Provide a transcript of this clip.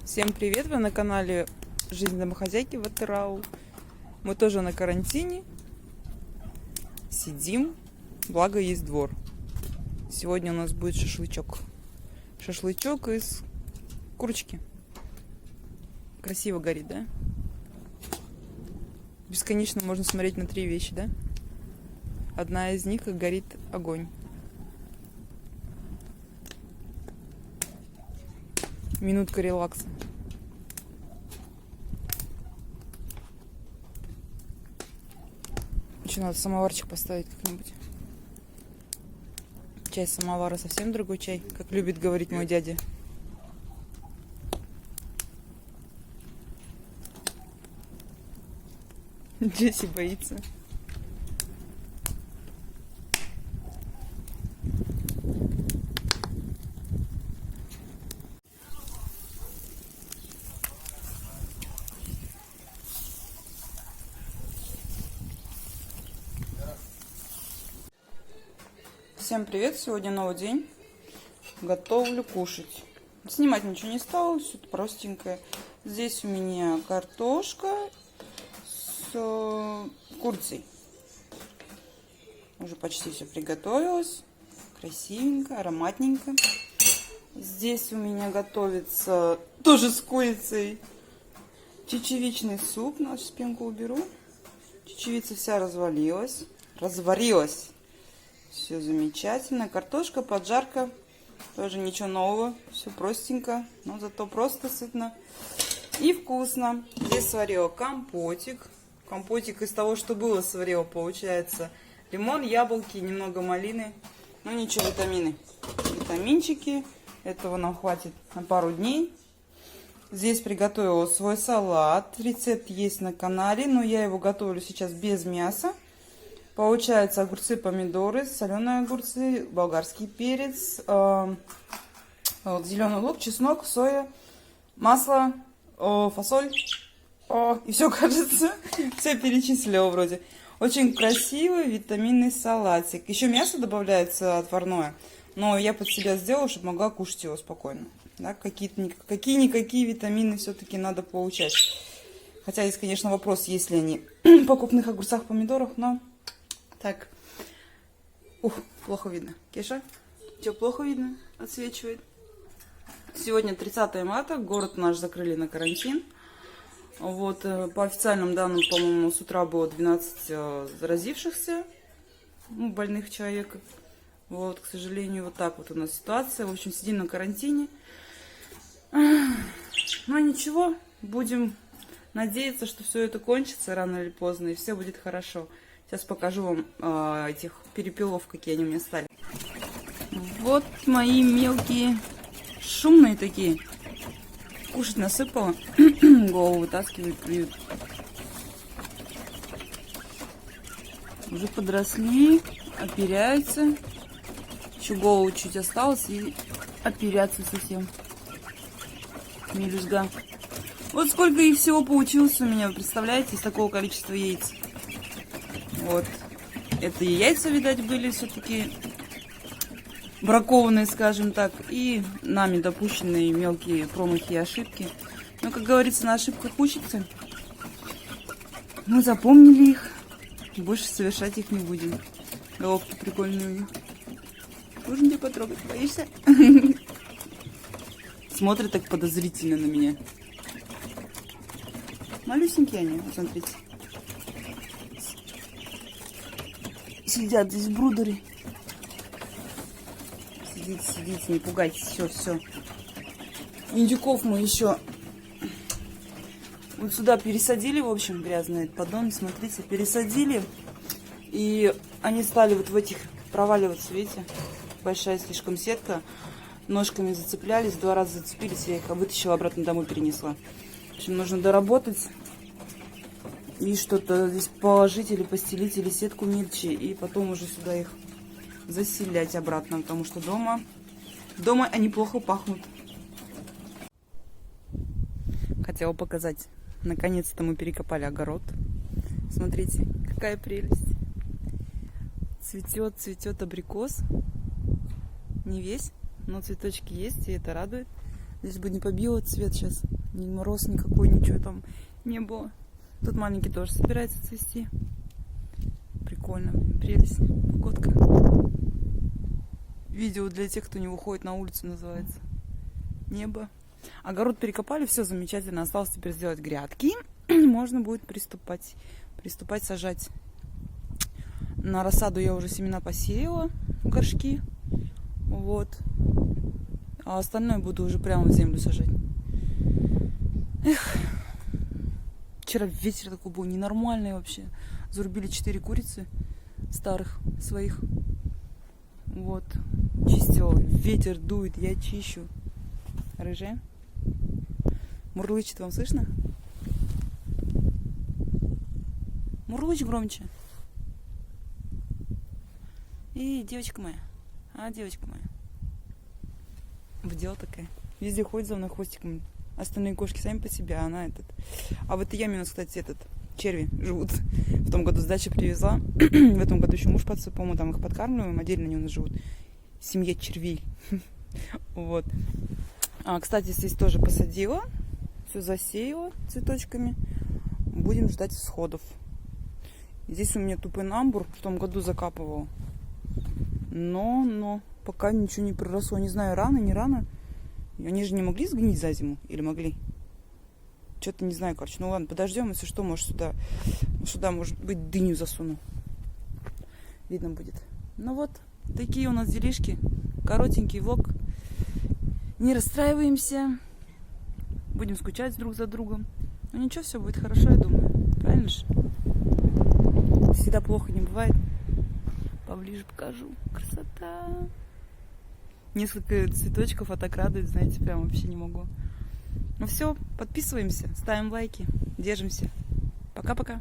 Всем привет! Вы на канале Жизнь домохозяйки в Атырау. Мы тоже на карантине. Сидим, благо есть двор. Сегодня у нас будет шашлычок. Шашлычок из курочки. Красиво горит, да? Бесконечно можно смотреть на 3 вещи, да? Одна из них, как горит огонь. Минутка релакса. Еще надо самоварчик поставить как-нибудь. Чай с самовара совсем другой чай, как любит говорить мой дядя. Джесси боится. Всем привет! Сегодня новый день. Готовлю кушать. Снимать ничего не стала, все простенькое. Здесь у меня картошка с курицей. Уже почти все приготовилось. Красивенько, ароматненько. Здесь у меня готовится тоже с курицей чечевичный суп. Нашу спинку уберу. Чечевица вся разварилась. Все замечательно. Картошка, поджарка. Тоже ничего нового. Все простенько. Но зато просто сытно и вкусно. Здесь сварила компотик. Компотик из того, что было, сварила. Получается лимон, яблоки, немного малины. Ну ничего, витамины. Витаминчики. Этого нам хватит на пару дней. Здесь приготовила свой салат. Рецепт есть на канале. Но я его готовлю сейчас без мяса. Получается огурцы, помидоры, соленые огурцы, болгарский перец, зеленый лук, чеснок, соя, масло, фасоль. И все, кажется, все перечислила вроде. Очень красивый витаминный салатик. Еще мясо добавляется отварное, но я под себя сделала, чтобы могла кушать его спокойно. Да, какие-никакие витамины все-таки надо получать. Хотя есть, конечно, вопрос, есть ли они в покупных огурцах, помидорах, но... Так, плохо видно. Кеша, что, плохо видно? Отсвечивает. Сегодня 30 марта, город наш закрыли на карантин. Вот, по официальным данным, по-моему, с утра было 12 заразившихся, больных человек. Вот, к сожалению, вот так вот у нас ситуация. В общем, сидим на карантине. Но ничего, будем надеяться, что все это кончится рано или поздно, и все будет хорошо. Сейчас покажу вам этих перепелов, какие они у меня стали. Вот мои мелкие, шумные такие. Кушать насыпала. Голову вытаскивают, клюют. Уже подросли, оперяются. Еще голову чуть осталось и оперяться совсем. Мелюзга. Вот сколько их всего получилось у меня, вы представляете, из такого количества яиц. Вот. Это и яйца, видать, были все-таки бракованные, скажем так, и нами допущенные мелкие промахи и ошибки. Но, как говорится, на ошибках учится. Мы запомнили их, больше совершать их не будем. Головки прикольные у них. Можно тебя потрогать? Боишься? Смотрят так подозрительно на меня. Малюсенькие они, смотрите. Сидят здесь брудеры. Сидите, не пугайтесь. Все. Индюков мы еще вот сюда пересадили, в общем, грязный этот поддон, смотрите, пересадили. И они стали вот в этих проваливаться, видите? Большая слишком сетка. Ножками зацеплялись, 2 раза зацепились, я их вытащила, обратно домой перенесла. В общем, нужно доработать. И что-то здесь положить или постелить, или сетку мельче, и потом уже сюда их заселять обратно, потому что дома они плохо пахнут. Хотела показать. Наконец-то мы перекопали огород. Смотрите, какая прелесть. Цветет абрикос. Не весь, но цветочки есть, и это радует. Здесь бы не побило цвет сейчас. Ни мороз никакой, ничего там не было. Тут маленький тоже собирается цвести. Прикольно, прелесть, погодка. Видео для тех, кто не выходит на улицу, называется. Небо. Огород перекопали, все замечательно. Осталось теперь сделать грядки. Можно будет приступать сажать. На рассаду я уже семена посеяла в горшки. Вот. А остальное буду уже прямо в землю сажать. Эх. Вчера ветер такой был ненормальный вообще. Зарубили 4 курицы старых своих. Вот. Чистила. Ветер дует, я чищу. Рыжая. Мурлычет, вам слышно? Мурлычь громче. И девочка моя. Девочка моя. Вдела такая. Везде ходит за мной хвостиком. Остальные кошки сами по себе, а она этот. А в этой яме у нас, кстати, черви живут. В том году с дачи привезла. В этом году еще муж подсыпал, мы там их подкармливаем, отдельно они у нас живут. Семья червей. Вот. Кстати, здесь тоже посадила. Все засеяла цветочками. Будем ждать всходов. Здесь у меня тупенамбур в том году закапывал. Но пока ничего не проросло. Не знаю, рано, не рано. Они же не могли сгнить за зиму? Или могли? Что-то не знаю, короче. Ну ладно, подождем, если что, может сюда, может быть, дыню засуну. Видно будет. Ну вот, такие у нас делишки. Коротенький влог. Не расстраиваемся. Будем скучать друг за другом. Ну ничего, все будет хорошо, я думаю. Правильно же? Всегда плохо не бывает. Поближе покажу. Красота. Несколько цветочков, а так радует, знаете, прям вообще не могу. Ну все, подписываемся, ставим лайки, держимся. Пока-пока.